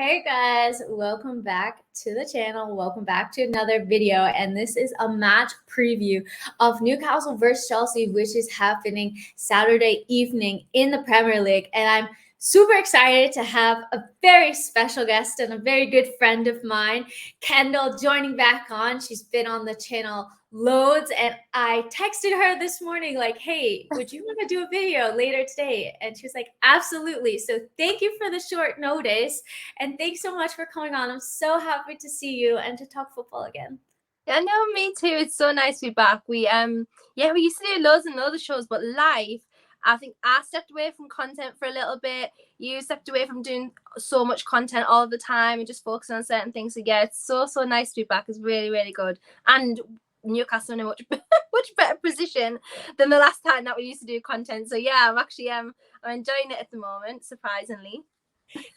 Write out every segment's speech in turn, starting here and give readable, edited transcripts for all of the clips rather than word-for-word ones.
Hey guys, welcome back to the channel. Welcome back to another video. And this is a match preview of Newcastle versus Chelsea, which is happening Saturday evening in the Premier League. And I'm super excited to have a very special guest and a very good friend of mine, Kendall, joining back on. She's been on the channel loads, and I texted her this morning like, hey, would you want to do a video later today? And she was like, absolutely. So thank you for the short notice, and thanks so much for coming on. I'm so happy to see you and to talk football again. Yeah, no, me too. It's so nice to be back. We used to do loads and loads of shows, but life, I think I stepped away from content for a little bit. You stepped away from doing so much content all the time and just focusing on certain things. So yeah, it's so nice to be back. It's really, really good. And Newcastle in a much better position than the last time that we used to do content. So yeah, I'm actually I'm enjoying it at the moment, surprisingly.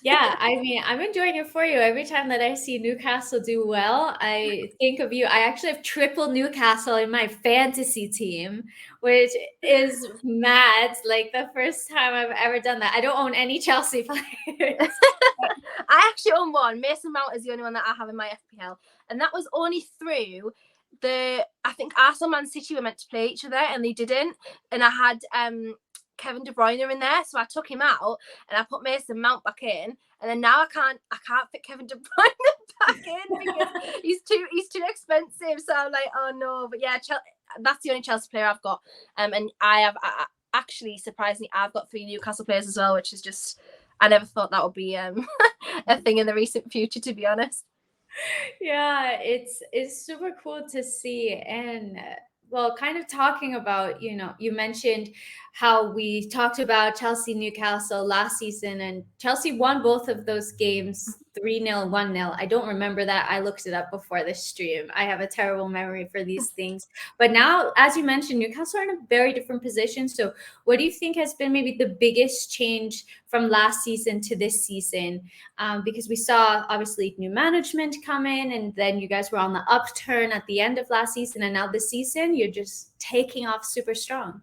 Yeah, I mean, I'm enjoying it for you. Every time that I see Newcastle do well, I think of you. I actually have triple Newcastle in my fantasy team, which is mad. Like the first time I've ever done that. I don't own any Chelsea players. I actually own one. Mason Mount is the only one that I have in my FPL, and that was only through I think Arsenal Man City were meant to play each other and they didn't, and I had Kevin De Bruyne in there, so I took him out and I put Mason Mount back in, and then now I can't fit Kevin De Bruyne back in because he's too expensive. So I'm like, oh no. But yeah, that's the only Chelsea player I've got, and I actually surprisingly I've got 3 Newcastle players as well, which is just, I never thought that would be a thing in the recent future, to be honest. Yeah, it's super cool to see. And well, kind of talking about, you mentioned how we talked about Chelsea Newcastle last season, and Chelsea won both of those games 3-0, 1-0. I don't remember that. I looked it up before this stream. I have a terrible memory for these things. But now, as you mentioned, Newcastle are in a very different position. So what do you think has been maybe the biggest change from last season to this season? Because we saw obviously new management come in, and then you guys were on the upturn at the end of last season, and now this season you're just taking off super strong.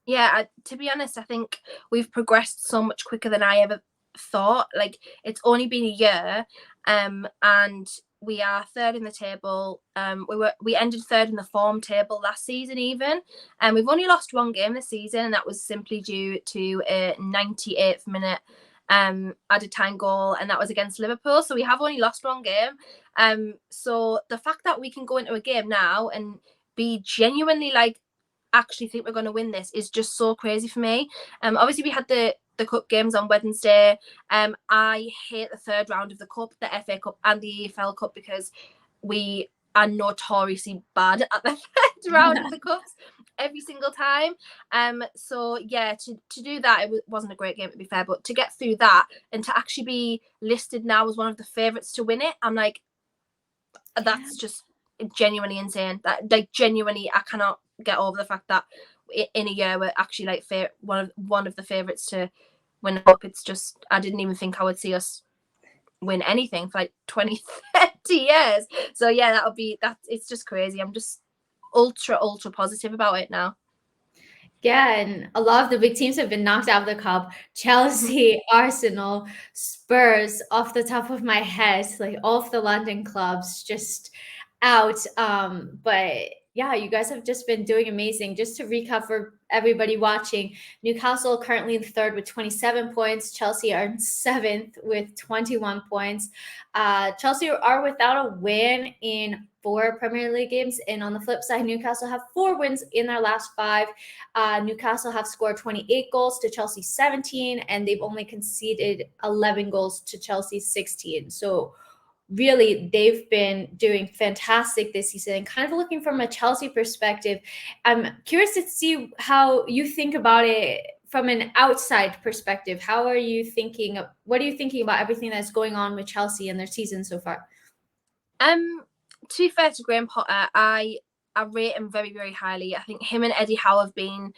Yeah, to be honest, I think we've progressed so much quicker than I ever thought. Like, it's only been a year, and we are third in the table. We ended third in the form table last season even, and we've only lost 1 game this season, and that was simply due to a 98th minute added time goal, and that was against Liverpool. So we have only lost 1 game. So the fact that we can go into a game now and be genuinely like, actually think we're going to win this is just so crazy for me. Obviously we had the cup games on Wednesday. I hate the 3rd round of the cup, the FA Cup and the EFL Cup, because we are notoriously bad at the 3rd round of the cups every single time. So yeah, to do that, it wasn't a great game, to be fair, but to get through that and to actually be listed now as one of the favourites to win it, I'm like, that's just genuinely insane. That, like, genuinely, I cannot get over the fact that in a year we're actually like one of the favourites to win up. It's just, I didn't even think I would see us win anything for like 20, 30 years. So yeah, it's just crazy. I'm just ultra positive about it now. Yeah, and a lot of the big teams have been knocked out of the cup. Chelsea, Arsenal, Spurs, off the top of my head, like all of the London clubs just out. But yeah, you guys have just been doing amazing. Just to recap for everybody watching, Newcastle currently in 3rd with 27 points. Chelsea are in 7th with 21 points. Chelsea are without a win in 4 Premier League games. And on the flip side, Newcastle have 4 wins in their last 5. Newcastle have scored 28 goals to Chelsea 17, and they've only conceded 11 goals to Chelsea 16. So really, they've been doing fantastic this season. And kind of looking from a Chelsea perspective, I'm curious to see how you think about it from an outside perspective. How are you thinking? What are you thinking about everything that's going on with Chelsea and their season so far? To be fair to Graham Potter, I rate him very, very highly. I think him and Eddie Howe have been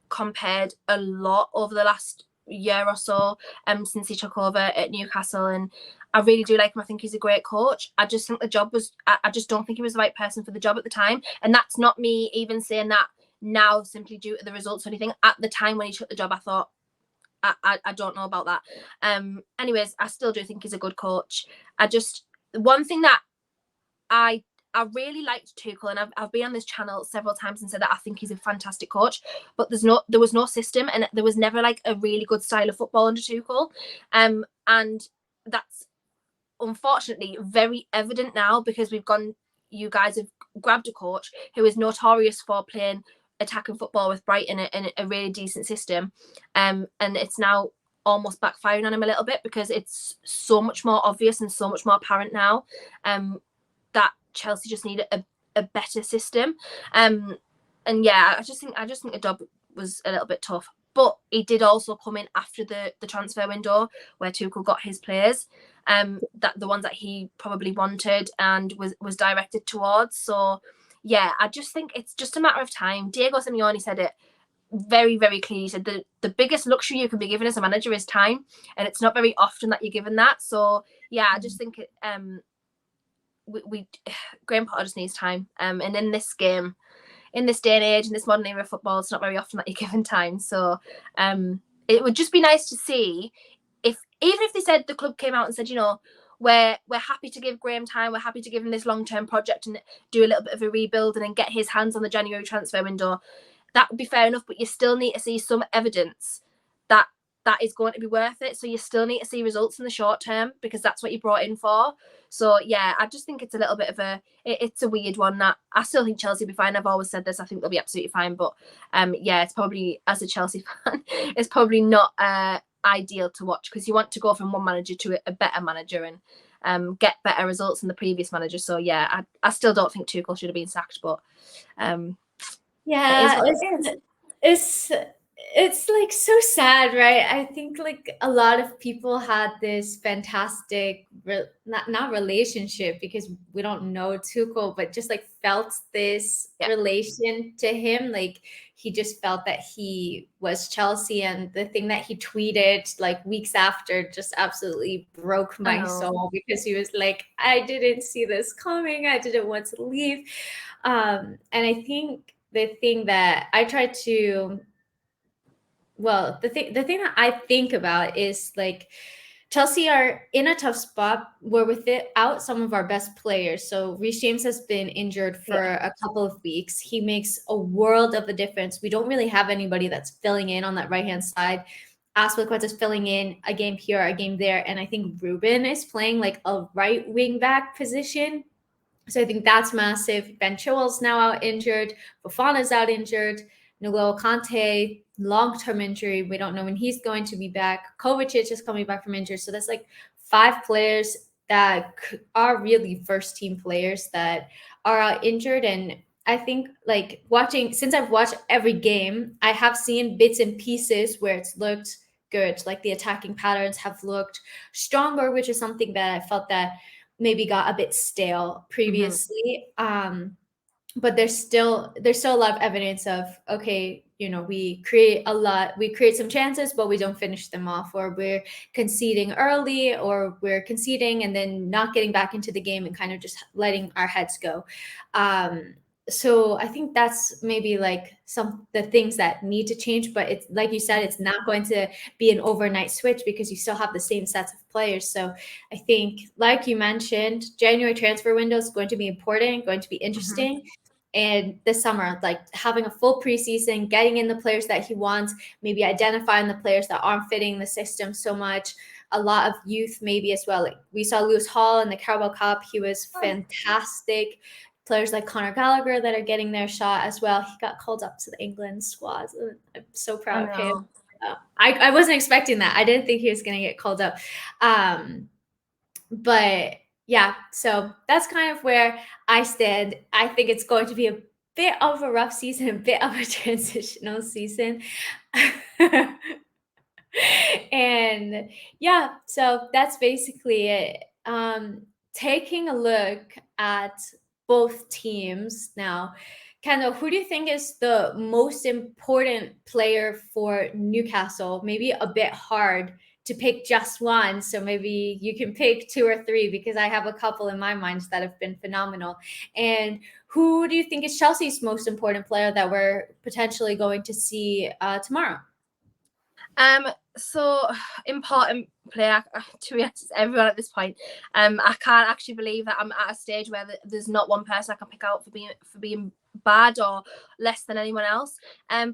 compared a lot over the last year or so, since he took over at Newcastle, and I really do like him. I think he's a great coach. I just think I just don't think he was the right person for the job at the time, and that's not me even saying that now simply due to the results or anything. At the time when he took the job, I thought I don't know about that. Anyways, I still do think he's a good coach. One thing that I really liked Tuchel, and I've been on this channel several times and said that I think he's a fantastic coach, but there was no system, and there was never like a really good style of football under Tuchel, and that's unfortunately very evident now, because you guys have grabbed a coach who is notorious for playing attacking football with Brighton in a really decent system, and it's now almost backfiring on him a little bit, because it's so much more obvious and so much more apparent now that Chelsea just need a better system. And yeah, I just think the job was a little bit tough. But he did also come in after the transfer window, where Tuchel got his players, that the ones that he probably wanted and was directed towards. So yeah, I just think it's just a matter of time. Diego Simeone said it very, very clearly. He said the biggest luxury you can be given as a manager is time, and it's not very often that you're given that. So yeah, I just think Graham Potter just needs time. And in this game, in this day and age, in this modern era of football, it's not very often that you're given time. So it would just be nice to see even if they said, the club came out and said, we're happy to give Graham time, we're happy to give him this long-term project and do a little bit of a rebuild and then get his hands on the January transfer window. That would be fair enough, but you still need to see some evidence that is going to be worth it. So you still need to see results in the short term, because that's what you brought in for. So yeah, I just think it's a little bit of it's a weird one. That I still think Chelsea will be fine. I've always said this. I think they'll be absolutely fine. But yeah, it's probably, as a Chelsea fan, it's probably not ideal to watch, because you want to go from one manager to a better manager and get better results than the previous manager. So yeah, I still don't think Tuchel should have been sacked. But yeah, it's like so sad, right? I think like a lot of people had this fantastic not relationship, because we don't know Tuchel, but just like felt this relation to him. Like he just felt that he was Chelsea, and the thing that he tweeted like weeks after just absolutely broke my soul, because he was like, I didn't see this coming, I didn't want to leave. And I think the thing that I try to the thing that I think about is like Chelsea are in a tough spot. We're without some of our best players. So Reece James has been injured for a couple of weeks. He makes a world of a difference. We don't really have anybody that's filling in on that right-hand side. Azpilicueta is filling in a game here, a game there. And I think Ruben is playing like a right wing back position. So I think that's massive. Ben Chilwell's now out injured. Fofana's out injured. N'Golo Kante, long-term injury. We don't know when he's going to be back. Kovacic is coming back from injury. So that's like 5 players that are really first-team players that are out injured. And I think like since I've watched every game, I have seen bits and pieces where it's looked good. Like the attacking patterns have looked stronger, which is something that I felt that maybe got a bit stale previously. But there's still a lot of evidence of, okay, we create some chances, but we don't finish them off, or we're conceding early, or we're conceding and then not getting back into the game and kind of just letting our heads go. So I think that's maybe like the things that need to change, but it's like you said, it's not going to be an overnight switch, because you still have the same sets of players. So I think, like you mentioned, January transfer window is going to be important, going to be interesting. And this summer, like having a full preseason, getting in the players that he wants, maybe identifying the players that aren't fitting the system so much. A lot of youth maybe as well. Like we saw Lewis Hall in the Carabao Cup. He was fantastic. Players like Conor Gallagher that are getting their shot as well. He got called up to the England squad. I'm so proud of him. I wasn't expecting that. I didn't think he was going to get called up. But yeah, so that's kind of where I stand. I think it's going to be a bit of a rough season, a bit of a transitional season. And yeah, so that's basically it. Taking a look at both teams now, Kendall, who do you think is the most important player for Newcastle? Maybe a bit hard to pick just one, so maybe you can pick 2 or 3, because I have a couple in my mind that have been phenomenal. And who do you think is Chelsea's most important player that we're potentially going to see tomorrow? So important player, to be honest, everyone at this point. I can't actually believe that I'm at a stage where there's not one person I can pick out for being bad or less than anyone else.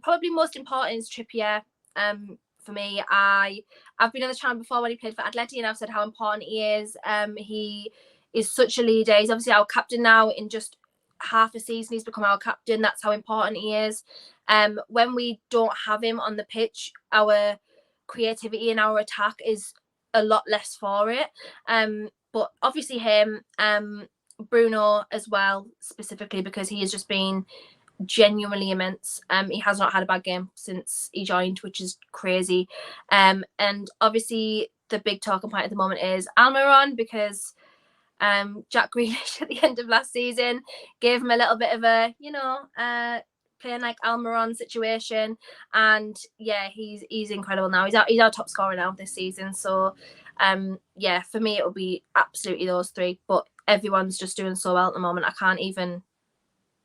Probably most important is Trippier. For me, I've been on the channel before when he played for Atleti, and I've said how important he is. He is such a leader. He's obviously our captain now. In just half a season, he's become our captain. That's how important he is. When we don't have him on the pitch, our creativity in our attack is a lot less for it. But obviously him, Bruno as well, specifically because he has just been genuinely immense. He has not had a bad game since he joined, which is crazy. And obviously the big talking point at the moment is Almiron, because Jack Grealish at the end of last season gave him a little bit of a, playing like Almiron situation, and yeah, he's incredible now. He's our top scorer now this season. So for me it will be absolutely those three, but everyone's just doing so well at the moment. I can't even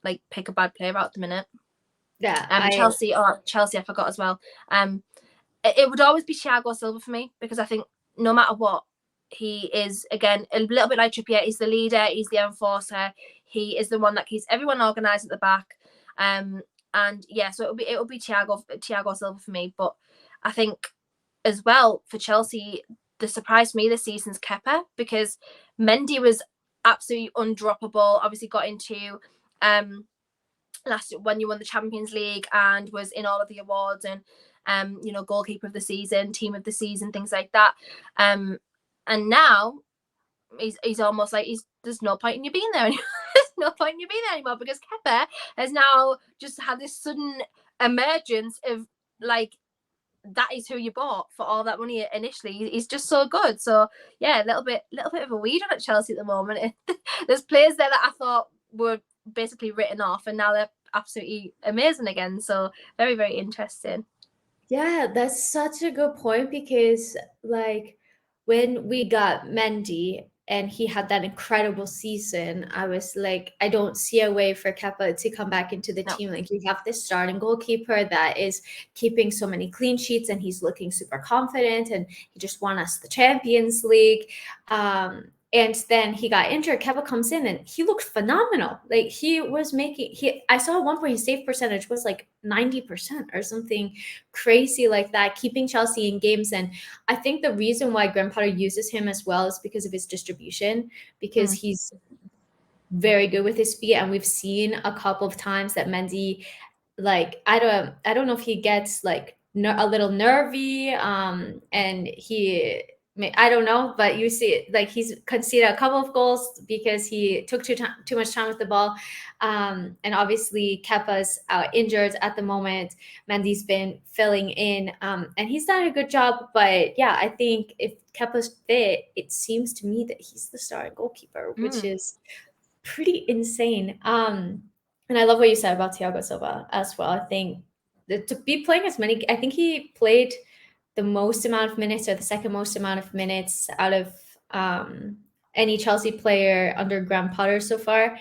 like pick a bad player out at the minute. Yeah, Chelsea I forgot as well. It would always be Thiago Silva for me, because I think no matter what, he is, again, a little bit like Trippier. He's the leader, he's the enforcer, he is the one that keeps everyone organised at the back. And yeah, so it will be Thiago Silva for me. But I think as well for Chelsea, the surprise for me this season is Kepa, because Mendy was absolutely undroppable. Obviously got into last when you won the Champions League and was in all of the awards, and goalkeeper of the season, team of the season, things like that. And now he's almost like there's no point in you being there anymore. There's no point in you being there anymore, because Kepa has now just had this sudden emergence of like, that is who you bought for all that money initially. He's just so good. So yeah, a little bit of a weed on at Chelsea at the moment. There's players there that I thought were basically written off, and now they're absolutely amazing again. So very, very interesting. Yeah, that's such a good point, because like when we got Mendy and he had that incredible season, I was like, I don't see a way for Kepa to come back into the team. Like, you have this starting goalkeeper that is keeping so many clean sheets, and he's looking super confident, and he just won us the Champions League. And then he got injured. Kepa comes in and he looked phenomenal. Like, he was I saw at one point his save percentage was like 90% or something crazy like that, keeping Chelsea in games. And I think the reason why Graham Potter uses him as well is because of his distribution, because he's very good with his feet. And we've seen a couple of times that Mendy, like, I don't know if he gets like a little nervy, and I don't know, but you see, like, he's conceded a couple of goals because he took too much time with the ball. And obviously Kepa's injured at the moment. Mendy's been filling in, and he's done a good job. But yeah, I think if Kepa's fit, it seems to me that he's the starting goalkeeper, which is pretty insane. And I love what you said about Thiago Silva as well. I think that to be playing as many, I think he played the most amount of minutes, or the second most amount of minutes out of any Chelsea player under Graham Potter so far.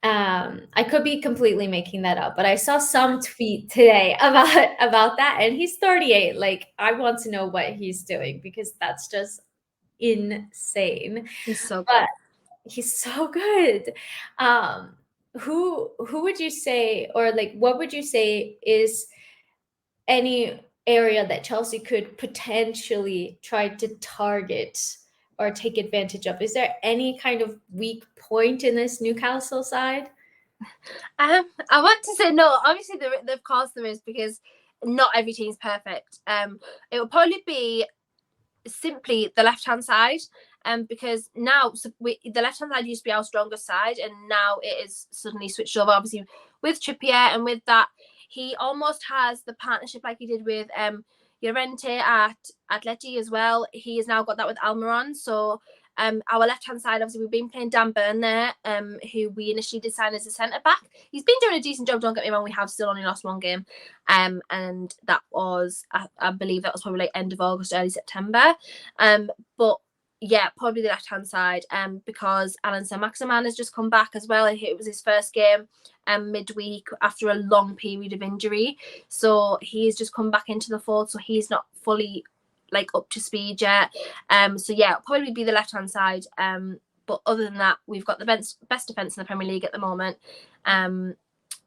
I could be completely making that up, but I saw some tweet today about that, and he's 38. Like, I want to know what he's doing, because that's just insane. He's so good. But he's so good. Who would you say, or like, what would you say is any area that Chelsea could potentially try to target or take advantage of? Is there any kind of weak point in this Newcastle side? I want to say no. Obviously, of course there is, because not every team's perfect. It will probably be simply the left-hand side, because now the left-hand side used to be our strongest side, and now it is suddenly switched over. Obviously, with Trippier, and with that, he almost has the partnership like he did with Llorente at Atleti as well. He has now got that with Almiron. So our left-hand side, obviously, we've been playing Dan Burn there, who we initially did sign as a centre-back. He's been doing a decent job, don't get me wrong. We have still only lost one game. And that was, I believe that was probably like end of August, early September. But Yeah, probably the left-hand side, because Alan Saint-Maximin has just come back as well. It was his first game midweek after a long period of injury. So he's just come back into the fold, so he's not fully like up to speed yet. So yeah, it'll probably be the left-hand side. But other than that, we've got the best defence in the Premier League at the moment.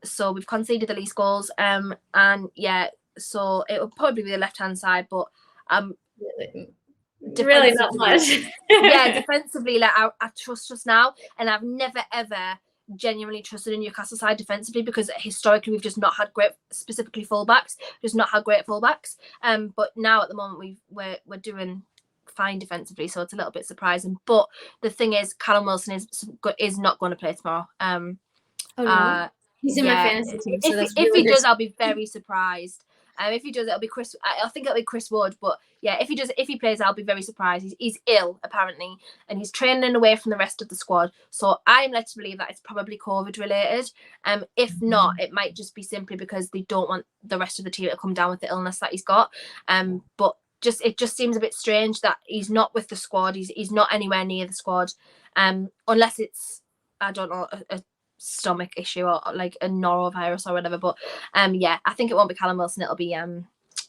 So we've conceded the least goals. And yeah, so it will probably be the left-hand side, but really not much. Yeah, defensively, like I trust us now, and I've never ever genuinely trusted a Newcastle side defensively because historically we've just not had great, specifically fullbacks, just not had great fullbacks. But now at the moment we're doing fine defensively, so it's a little bit surprising. But the thing is, Callum Wilson is not going to play tomorrow. Oh no, he's in my fantasy team. So if he does, I'll be very surprised. If he does, it'll be Chris. I think it'll be Chris Wood. But yeah, if he plays, I'll be very surprised. He's ill apparently, and he's training away from the rest of the squad. So I'm led to believe that it's probably COVID related. If not, it might just be simply because they don't want the rest of the team to come down with the illness that he's got. But it just seems a bit strange that he's not with the squad. He's not anywhere near the squad. Unless it's, I don't know, a stomach issue or like a norovirus or whatever. But yeah, I think it won't be Callum Wilson. It'll be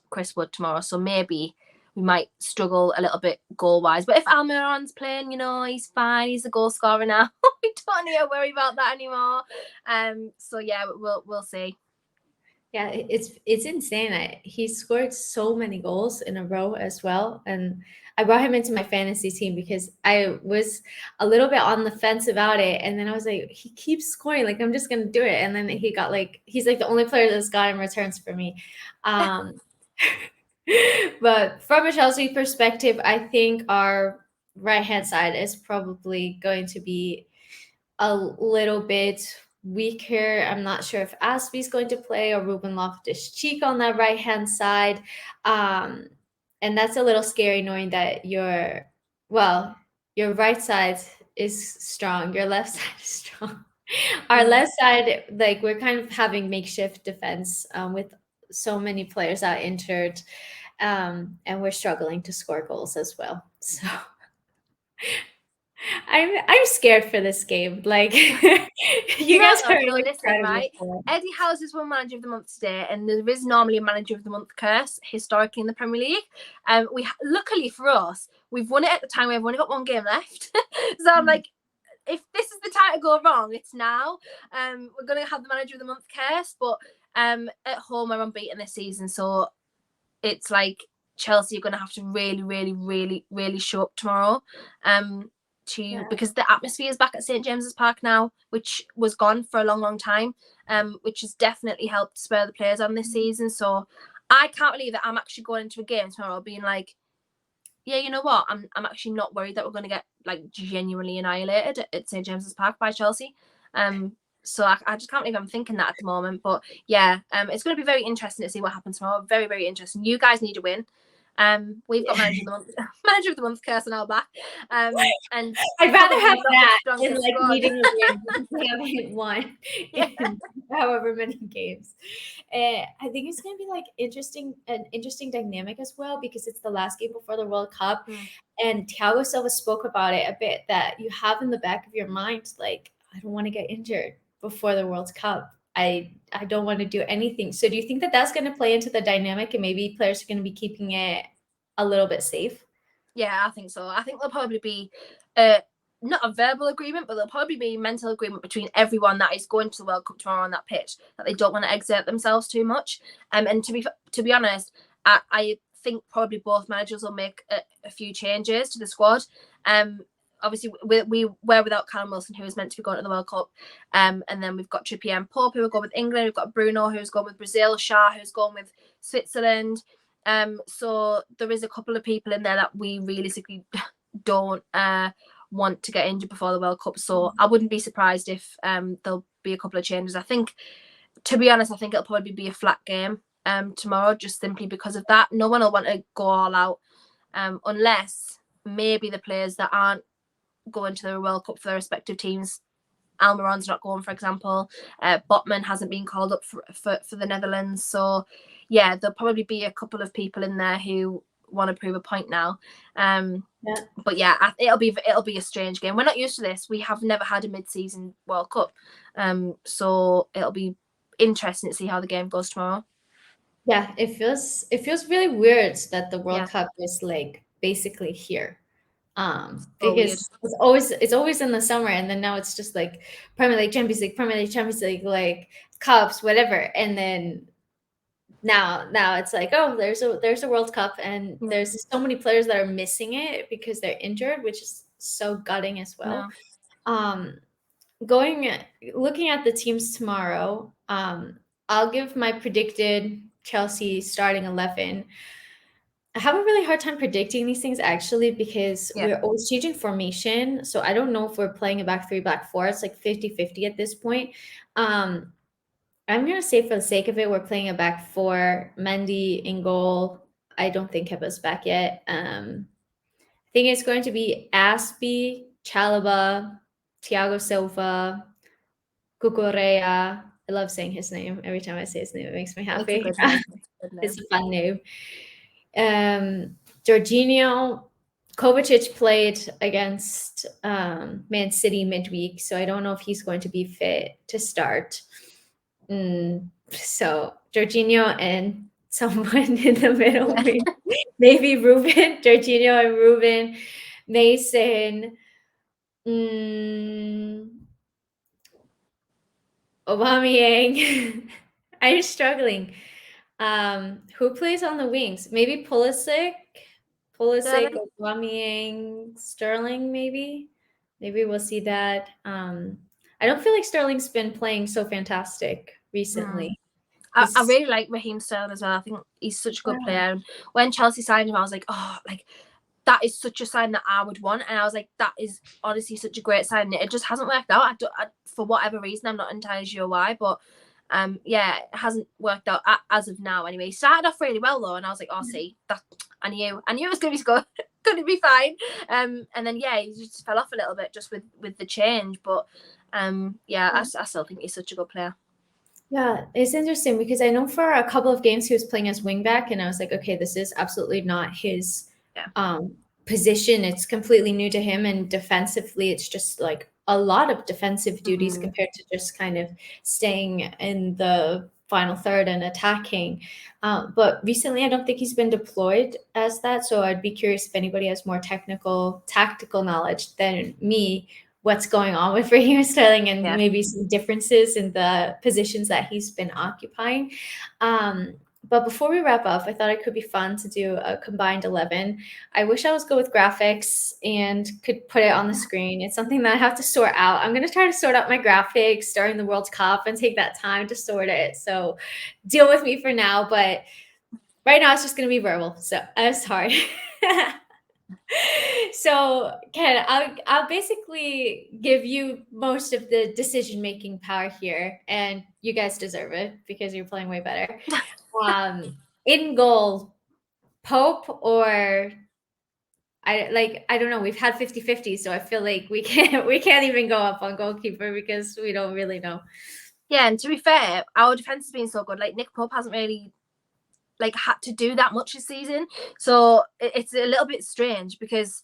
Chris Wood tomorrow. So maybe we might struggle a little bit goal wise. But if Almiron's playing, he's fine. He's a goal scorer now. We don't need to worry about that anymore. So yeah, we'll see. Yeah, it's insane. He scored so many goals in a row as well, and I brought him into my fantasy team because I was a little bit on the fence about it, and then I was like, he keeps scoring, like I'm just gonna do it, and then he's like the only player that's gotten returns for me. But from a Chelsea perspective, I think our right hand side is probably going to be a little bit weaker. I'm not sure if Aspie's going to play or Ruben Loftus-Cheek on that right-hand side. And that's a little scary knowing that your right side is strong, your left side is strong. Our left side, like we're kind of having makeshift defense with so many players out injured, and we're struggling to score goals as well. So I'm scared for this game. Like you guys are listen, right? Eddie Howe's is one manager of the month today, and there is normally a manager of the month curse historically in the Premier League. We luckily for us, we've won it at the time. We've only got one game left, so I'm like, if this is the time to go wrong, it's now. We're gonna have the manager of the month curse, but at home we're unbeaten this season, so it's like Chelsea are gonna have to really, really, really, really show up tomorrow. Because the atmosphere is back at St James's Park now, which was gone for a long, long time, which has definitely helped spur the players on this season. So I can't believe that I'm actually going into a game tomorrow being like, yeah, you know what? I'm actually not worried that we're going to get like genuinely annihilated at St James's Park by Chelsea. So I just can't believe I'm thinking that at the moment. But yeah, it's going to be very interesting to see what happens tomorrow. Very, very interesting. You guys need to win. We've got manager of the month curse on our back. And I'd rather have that than like needing a win because we haven't won in however many games. I think it's gonna be like an interesting dynamic as well because it's the last game before the World Cup. And Thiago Silva spoke about it a bit, that you have in the back of your mind, like, I don't want to get injured before the World Cup. I don't want to do anything. So do you think that that's going to play into the dynamic and maybe players are going to be keeping it a little bit safe? Yeah, I think so. I think there'll probably be not a verbal agreement, but there'll probably be a mental agreement between everyone that is going to the World Cup tomorrow on that pitch that they don't want to exert themselves too much. And to be honest, I think probably both managers will make a few changes to the squad. Obviously, we were without Callum Wilson, who was meant to be going to the World Cup. And then we've got Trippier and Pope, who are going with England. We've got Bruno, who's going with Brazil. Shah, who's going with Switzerland. So there is a couple of people in there that we realistically don't want to get injured before the World Cup. So I wouldn't be surprised if there'll be a couple of changes. I think, to be honest, I think it'll probably be a flat game tomorrow, just simply because of that. No one will want to go all out unless maybe the players that aren't going to the World Cup for their respective teams. Almiron's not going, for example. Botman hasn't been called up for the Netherlands. So yeah, there'll probably be a couple of people in there who want to prove a point now. Yeah. But yeah, it'll be a strange game. We're not used to this. We have never had a mid-season World Cup, so it'll be interesting to see how the game goes tomorrow. Yeah, it feels really weird that the World Yeah. Cup is like basically here. So weird. Because it's always in the summer, and then now it's just like Premier League, Champions League, Premier League, Champions League, like cups, whatever. And then now it's like, oh, there's a World Cup, and Yeah. there's so many players that are missing it because they're injured, which is so gutting as well. No. Um, going looking at the teams tomorrow, I'll give my predicted Chelsea starting 11. I have a really hard time predicting these things actually because Yeah. we're always changing formation. So I don't know if we're playing a back three, back four. It's like 50-50 at this point. Um, I'm gonna say for the sake of it, we're playing a back four. Mendy in goal. I don't think Kepa's back yet. I think it's going to be Aspie, Chalaba, Thiago Silva, Cucurella. I love saying his name. Every time I say his name, it makes me It's a happy. good name. It's a good name. It's a fun name. Jorginho, Kovacic played against Man City midweek, so I don't know if he's going to be fit to start. So Jorginho and someone in the middle, maybe Ruben, Jorginho and Ruben, Mason, Aubameyang. I'm struggling. Who plays on the wings? Maybe Sterling? Aubameyang, Sterling, maybe. Maybe we'll see that. I don't feel like Sterling's been playing so fantastic recently. I really like Raheem Sterling as well. I think he's such a good player. And when Chelsea signed him, I was like, oh, like that is such a sign that I would want. And I was like, that is honestly such a great sign. It just hasn't worked out. For whatever reason, I'm not entirely sure why, but yeah, it hasn't worked out as of now. Anyway, he started off really well though, and I was like, oh, see, that I knew it was going to be good, going to be fine. And then yeah, he just fell off a little bit just with the change, but yeah, I still think he's such a good player. Yeah, it's interesting because I know for a couple of games he was playing as wingback, and I was like, okay, this is absolutely not his position. It's completely new to him, and defensively, it's just like a lot of defensive duties compared to just kind of staying in the final third and attacking. But recently, I don't think he's been deployed as that, so I'd be curious if anybody has more tactical knowledge than me what's going on with Raheem Sterling and maybe some differences in the positions that he's been occupying. But before we wrap up, I thought it could be fun to do a combined 11. I wish I was good with graphics and could put it on the screen. It's something that I have to sort out. I'm going to try to sort out my graphics during the World Cup and take that time to sort it. So deal with me for now. But right now, it's just going to be verbal. So it's hard. So, Ken, I'll basically give you most of the decision-making power here, and you guys deserve it because you're playing way better. In goal, Pope or I don't know. We've had 50-50, so I feel like we can't even go up on goalkeeper because we don't really know. Yeah, and to be fair, our defense has been so good. Like Nick Pope hasn't really had to do that much this season, so it's a little bit strange because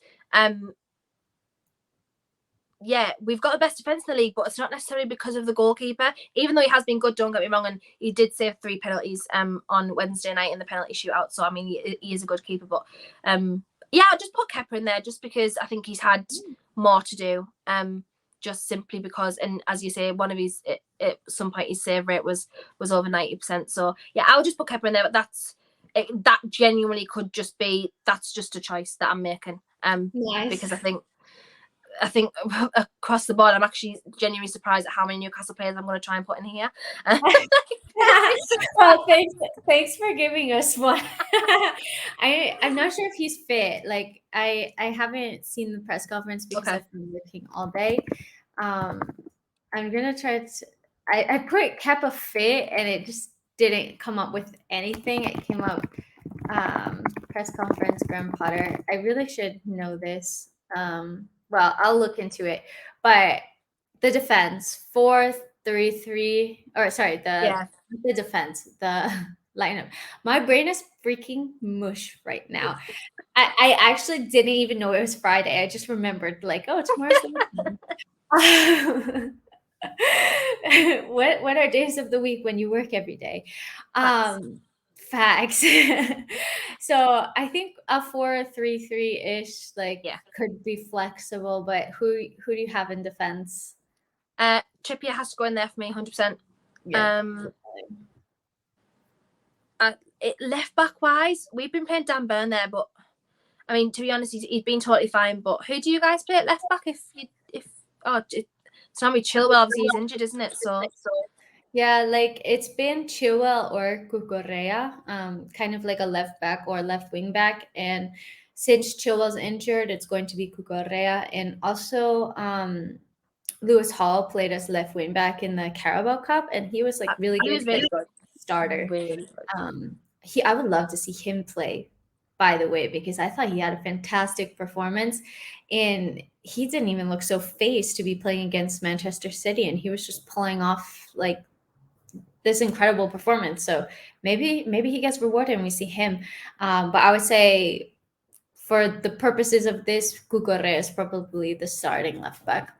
yeah, we've got the best defense in the league, but it's not necessarily because of the goalkeeper. Even though he has been good, don't get me wrong, and he did save 3 penalties on Wednesday night in the penalty shootout. So I mean, he is a good keeper, but yeah, I'll just put Kepa in there just because I think he's had more to do. Just simply because, and as you say, one of his at some point his save rate was over 90%. So yeah, I'll just put Kepa in there. But that genuinely could just be that's just a choice that I'm making. Nice. Because I think across the board, I'm actually genuinely surprised at how many Newcastle players I'm going to try and put in here. Well, thanks for giving us one. I'm not sure if he's fit. Like I haven't seen the press conference because I've been working all day. I'm gonna try to. I put Kepa fit and it just didn't come up with anything. It came up press conference, Graham Potter. I really should know this. Well, I'll look into it. But the defense 4-3-3, or sorry, the defense, the lineup. My brain is freaking mush right now. I actually didn't even know it was Friday. I just remembered, like, oh, tomorrow's the weekend. What are days of the week when you work every day? Facts. Facts. So I think a 4-3-3-ish like Yeah. could be flexible, but who do you have in defense? Trippier has to go in there for me, 100%. Yeah. Left back wise, we've been playing Dan Burn there, but I mean, to be honest, he's been totally fine. But who do you guys play at left back? It's not me Chilwell. Obviously, he's injured, isn't it? So Yeah, like it's been Chilwell or Cucurella, kind of like a left back or left wing back. And since Chilwell's injured, it's going to be Cucurella. And also, Lewis Hall played as left wing back in the Carabao Cup, and he was like really he good, was really good. starter. Really good. I would love to see him play, by the way, because I thought he had a fantastic performance, and he didn't even look so phased to be playing against Manchester City, and he was just pulling off like this incredible performance. So maybe he gets rewarded and we see him. But I would say for the purposes of this, Cucurella is probably the starting left back.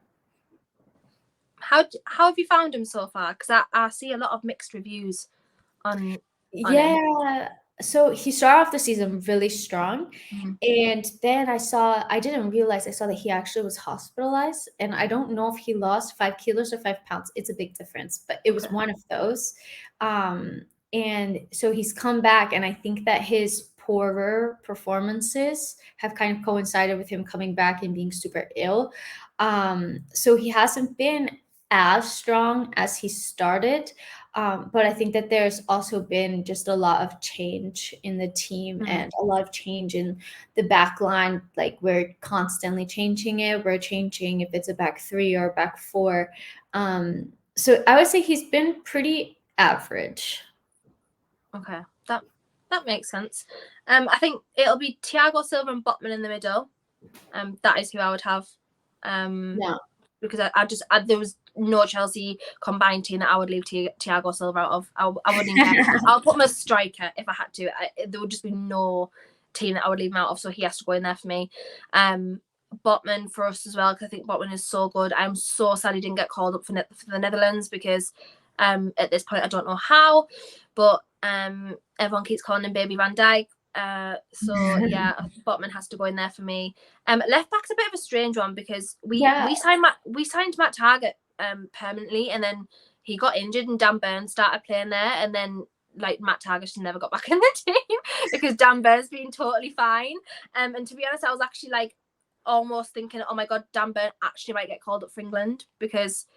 How have you found him so far? Because I see a lot of mixed reviews on Yeah. him. So he started off the season really strong. Mm-hmm. And then I didn't realize, I saw that he actually was hospitalized. And I don't know if he lost 5 kilos or 5 pounds. It's a big difference, but it was one of those. And so he's come back. And I think that his poorer performances have kind of coincided with him coming back and being super ill. So he hasn't been as strong as he started. But I think that there's also been just a lot of change in the team and a lot of change in the back line. Like we're constantly changing it. We're changing if it's a back three or a back four. So I would say he's been pretty average. Okay, that makes sense. I think it'll be Thiago Silva and Botman in the middle. That is who I would have. Yeah. Because there was no Chelsea combined team that I would leave Thiago Silva out of. I wouldn't even care. I'll put him as striker if I had to. There would just be no team that I would leave him out of, so he has to go in there for me. Botman for us as well, because I think Botman is so good. I'm so sad he didn't get called up for the Netherlands, because at this point I don't know how, but everyone keeps calling him Baby Van Dijk. So yeah, Botman has to go in there for me. Left back's a bit of a strange one, because we signed Matt Targett permanently, and then he got injured and Dan Burns started playing there, and then like Matt Targett just never got back in the team because Dan Burns been totally fine. And to be honest, I was actually like almost thinking, oh my god, Dan Burns actually might get called up for England, because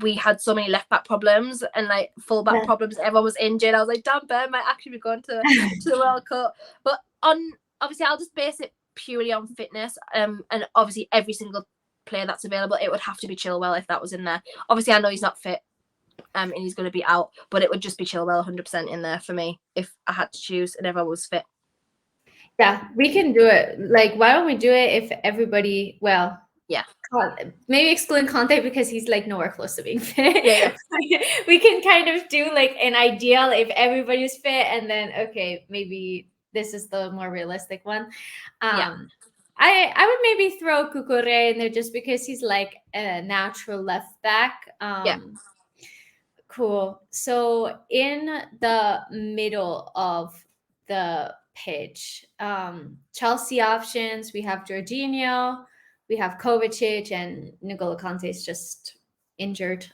we had so many left back problems and like full back problems. Everyone was injured. I was like, Dan Burn might actually be going to the World Cup. But obviously, I'll just base it purely on fitness. And obviously, every single player that's available, it would have to be Chilwell if that was in there. Obviously, I know he's not fit, and he's going to be out, but it would just be Chilwell 100% in there for me if I had to choose and everyone was fit. Yeah, we can do it. Like, why don't we do it if everybody? Well, yeah. Maybe excluding Conte because he's like nowhere close to being fit. Yeah. We can kind of do like an ideal if everybody's fit, and then okay, maybe this is the more realistic one. I would maybe throw Cucurella in there just because he's like a natural left back. Cool. So in the middle of the pitch, Chelsea options, we have Jorginho, we have Kovacic, and N'Golo Kante is just injured,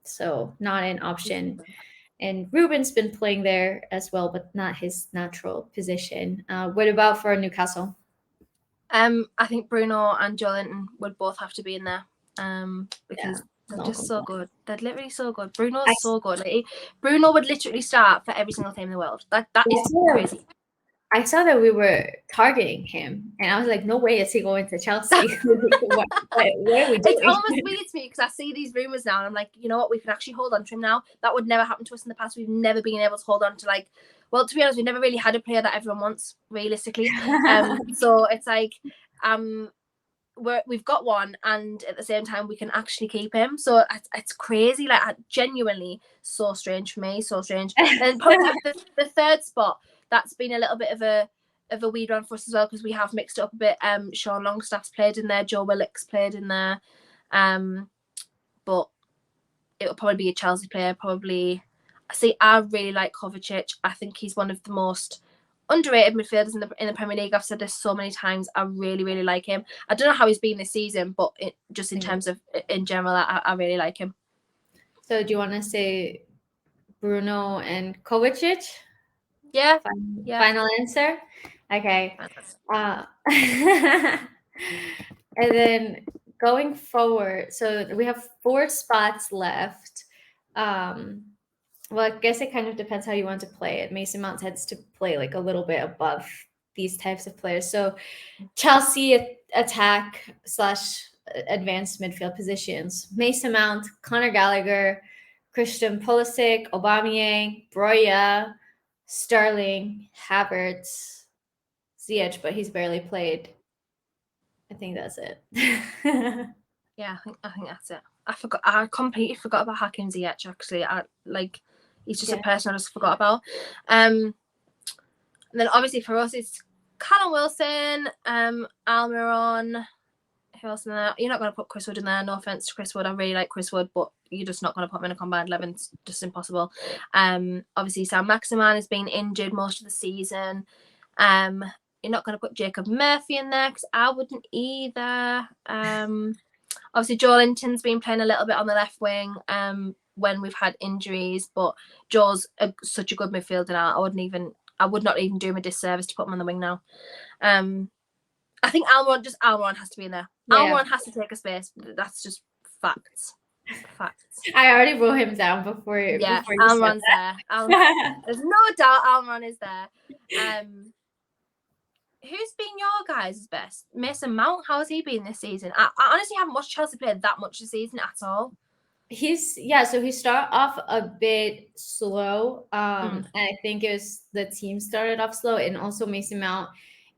so not an option. And Ruben's been playing there as well, but not his natural position. What about for Newcastle? I think Bruno and Joelinton would both have to be in there, because they're just so good. They're literally so good. Bruno's so good. Like, Bruno would literally start for every single team in the world. That is crazy. I saw that we were targeting him, and I was like, no way is he going to Chelsea. what are we doing? It's almost weird to me because I see these rumours now, and I'm like, you know what, we can actually hold on to him now. That would never happen to us in the past. We've never been able to hold on to, like, well, to be honest, we've never really had a player that everyone wants, realistically. So it's like, we've got one, and at the same time we can actually keep him. So it's crazy. Like, genuinely so strange for me, so strange. And probably the third spot, that's been a little bit of a weird one for us as well, because we have mixed it up a bit. Sean Longstaff's played in there, Joe Willock's played in there, but it will probably be a Chelsea player. Probably, I really like Kovacic. I think he's one of the most underrated midfielders in the Premier League. I've said this so many times. I really, really like him. I don't know how he's been this season, but just in terms of in general, I really like him. So do you want to say Bruno and Kovacic? Yeah. Final answer? Okay. And then going forward, so we have 4 spots left. Well, I guess it kind of depends how you want to play it. Mason Mount tends to play like a little bit above these types of players. So Chelsea attack / advanced midfield positions. Mason Mount, Conor Gallagher, Christian Pulisic, Aubameyang, Broya, Sterling, Havertz, Ziyech, but he's barely played. I think that's it. Yeah, I think that's it. I completely forgot about Hakim Ziyech, actually. He's just a person I just forgot about. And then obviously for us it's Callum Wilson, Almiron. Who else in there? You're not going to put Chris Wood in there. No offense to Chris Wood, I really like Chris Wood, but you're just not going to put him in a combined 11. It's just impossible. Obviously Sam Maximan has been injured most of the season. You're not going to put Jacob Murphy in there, because I wouldn't either. Obviously Joe Linton's been playing a little bit on the left wing when we've had injuries, but Joe's such a good midfielder now. I would not even do him a disservice to put him on the wing now. I think Almiron has to be in there. Yeah. Almiron has to take a space. That's just facts. I already wrote him down before. Yeah, Almiron's there. There's no doubt Almiron is there. Who's been your guys' best? Mason Mount, how has he been this season? I honestly haven't watched Chelsea play that much this season at all. So he started off a bit slow. And I think it was the team started off slow, and also Mason Mount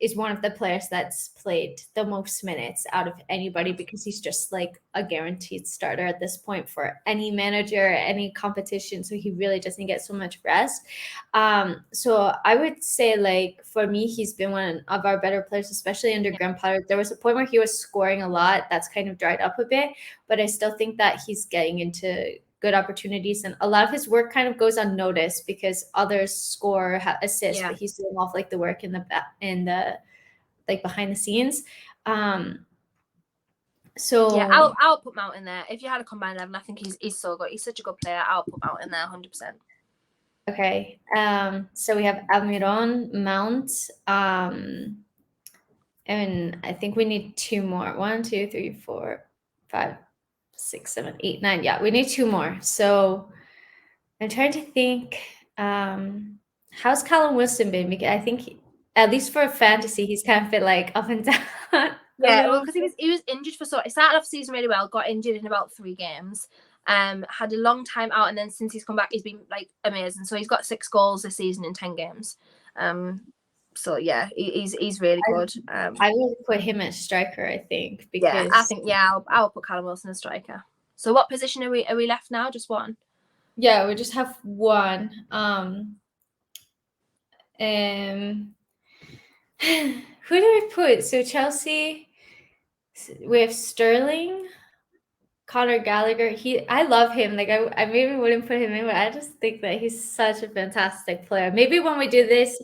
is one of the players that's played the most minutes out of anybody, because he's just like a guaranteed starter at this point for any manager, any competition. So he really doesn't get so much rest. So I would say, like, for me, he's been one of our better players, especially under Graham Potter. There was a point where he was scoring a lot. That's kind of dried up a bit, but I still think that he's getting into good opportunities, and a lot of his work kind of goes unnoticed because others score, assist, but he's doing all of like the work in the like behind the scenes. So yeah, I'll put Mount in there. If you had a combined 11, I think he's so good. He's such a good player. I'll put Mount in there 100%. Okay. So we have Almiron, Mount, and I think we need 2 more. 1, 2, 3, 4, 5, 6, 7, 8, 9. Yeah, we need 2 more. So I'm trying to think, how's Callum Wilson been? Because I think at least for fantasy, he's kind of been like up and down. Yeah, well, because he was injured he started off the season really well, got injured in about 3 games, had a long time out, and then since he's come back, he's been like amazing. So he's got 6 goals this season in 10 games. So yeah, he's really good. I will put him as striker, I think. Because I think I'll put Callum Wilson as striker. So what position are we left now? Just one? Yeah, we just have one. Who do we put? So Chelsea, we have Sterling, Conor Gallagher. I love him. Like I maybe wouldn't put him in, but I just think that he's such a fantastic player. Maybe when we do this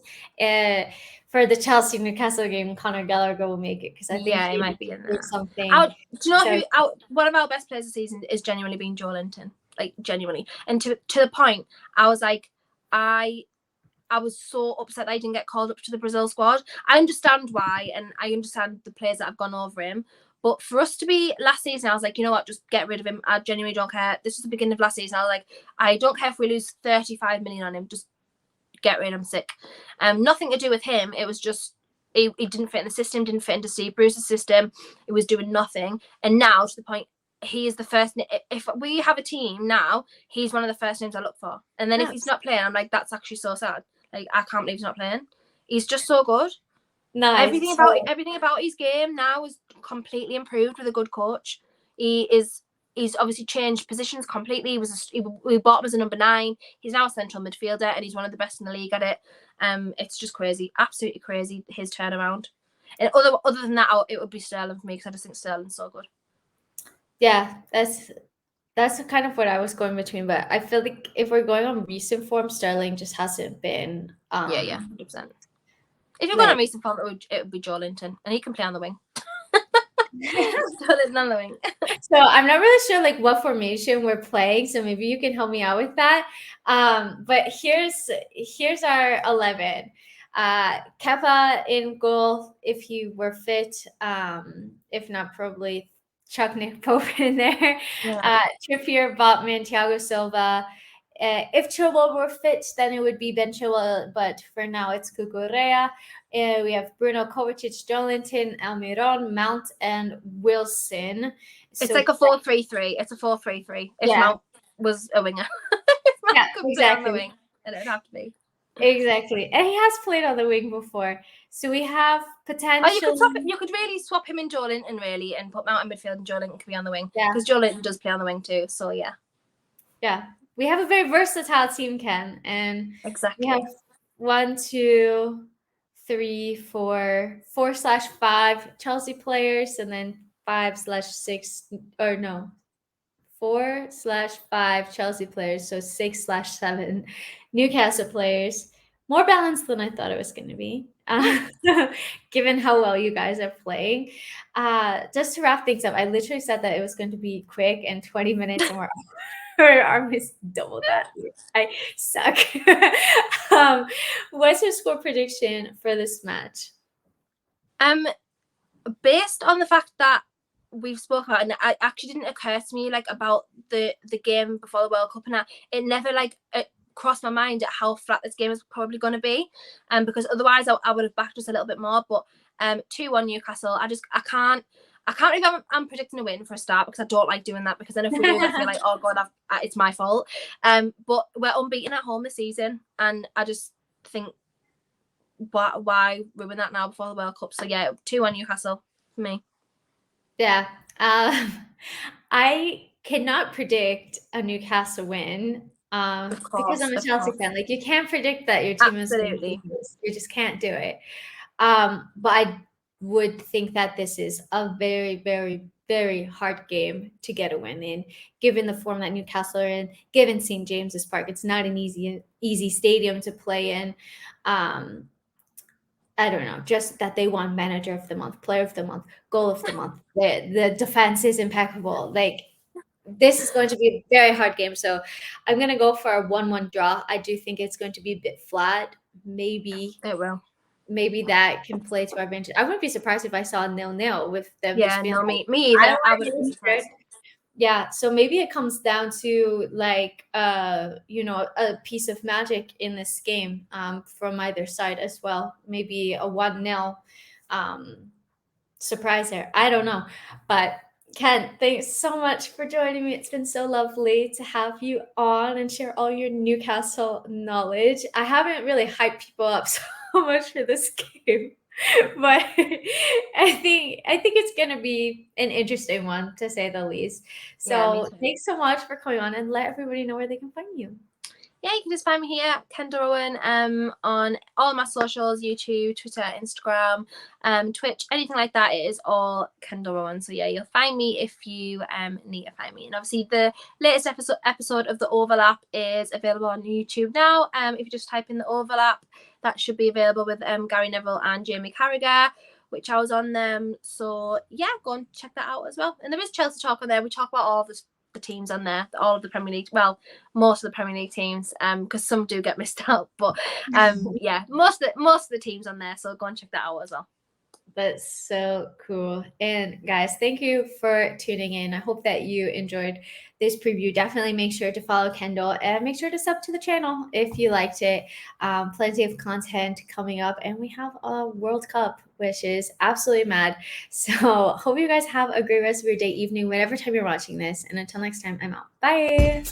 for the Chelsea Newcastle game, Conor Gallagher will make it, because I think he might be in there. Something. Do you know one of our best players this season is genuinely being Joe Linton. Like, genuinely. And to the point, I was like, I was so upset that I didn't get called up to the Brazil squad. I understand why, and I understand the players that have gone over him. But for us to be last season, I was like, you know what, just get rid of him. I genuinely don't care. This was the beginning of last season. I was like, I don't care if we lose 35 million on him. Just get rid of him. Sick. Nothing to do with him. It was just he didn't fit in the system, didn't fit into Steve Bruce's system. It was doing nothing. And now, to the point, he is the first. If we have a team now, he's one of the first names I look for. And then if he's not playing, I'm like, that's actually so sad. Like, I can't believe he's not playing. He's just so good. Nice. Everything about his game now is completely improved with a good coach. He's obviously changed positions completely. We bought him as a number 9. He's now a central midfielder, and he's one of the best in the league at it. It's just crazy, absolutely crazy, his turnaround. And other than that, it would be Sterling for me, because I just think Sterling's so good. Yeah, that's kind of what I was going between, but I feel like if we're going on recent form, Sterling just hasn't been. Yeah, 100%. If you're going on recent form, it would be Joe Linton, and he can play on the wing. Sterling's on the wing. So I'm not really sure like what formation we're playing, so maybe you can help me out with that. But here's our 11. Kepa in goal if he were fit. If not, probably Chuck Nick Pope in there. Yeah. Trippier, Botman, Thiago Silva. If Chilwell were fit, then it would be Ben Chilwell, but for now it's Cucurella. We have Bruno Kovacic, Joelinton, Almiron, Mount, and Wilson. It's like a 4-3-3. It's a 4-3-3. If Mount was a winger. Yeah, could exactly. Play on the wing, and it would have to be. Exactly. And he has played on the wing before. So we have potential. You could really swap him in Joelinton, really, and put Mount in midfield, and Joelinton could be on the wing. Because Joelinton does play on the wing too, so yeah. Yeah. We have a very versatile team, Ken. And exactly. We have 1, 2, 3, 4, 4/5 Chelsea players, and then 5/6, or no, 4/5 Chelsea players, so 6/7 Newcastle players. More balanced than I thought it was going to be, given how well you guys are playing. Just to wrap things up, I literally said that it was going to be quick and 20 minutes, and we're almost double that. I suck. What's your score prediction for this match? Based on the fact that we've spoken about, and it actually didn't occur to me like about the game before the World Cup, and it never it crossed my mind at how flat this game is probably going to be, because otherwise I would have backed us a little bit more. But 2-1 Newcastle. I can't believe I'm predicting a win for a start, because I don't like doing that, because then if we lose I feel like, oh god, it's my fault. But we're unbeaten at home this season, and I just think, why ruin that now before the World Cup? So yeah, 2-1 Newcastle for me. Yeah. I cannot predict a Newcastle win, because I'm a Chelsea fan. Like, you can't predict that your team is going to lose. You just can't do it. But I would think that this is a very, very, very hard game to get a win in, given the form that Newcastle are in, given St. James's Park. It's not an easy stadium to play in. I don't know, just that they won Manager of the Month, Player of the Month, Goal of the Month. The defense is impeccable. Like, this is going to be a very hard game. So I'm going to go for a 1-1 draw. I do think it's going to be a bit flat. Maybe it will. Maybe that can play to our advantage. I wouldn't be surprised if I saw 0-0 with them. Yeah, no, me either. I wouldn't be surprised. Yeah, so maybe it comes down to like a piece of magic in this game from either side as well. Maybe a 1-0 surprise there. I don't know. But Ken, thanks so much for joining me. It's been so lovely to have you on and share all your Newcastle knowledge. I haven't really hyped people up so much for this game, but I think it's going to be an interesting one, to say the least. So thanks so much for coming on, and let everybody know where they can find you. Yeah, you can just find me here, Kendall Rowan, on all my socials, YouTube, Twitter, Instagram, Twitch, anything like that. It is all Kendall Rowan. So yeah, you'll find me if you need to find me. And obviously the latest episode of The Overlap is available on YouTube now. If you just type in The Overlap, that should be available with Gary Neville and Jamie Carragher, which I was on them. So yeah, go and check that out as well. And there is Chelsea talk on there. We talk about all the teams on there, all of the Premier League, well, most of the Premier League teams, because some do get missed out, but yeah, most of the teams on there, so go and check that out as well. That's so cool. And guys, thank you for tuning in. I hope that you enjoyed this preview. Definitely make sure to follow Kendall, and make sure to sub to the channel if you liked it. Plenty of content coming up, and we have a World Cup, which is absolutely mad. So hope you guys have a great rest of your day, evening, whatever time you're watching this. And until next time, I'm out. Bye.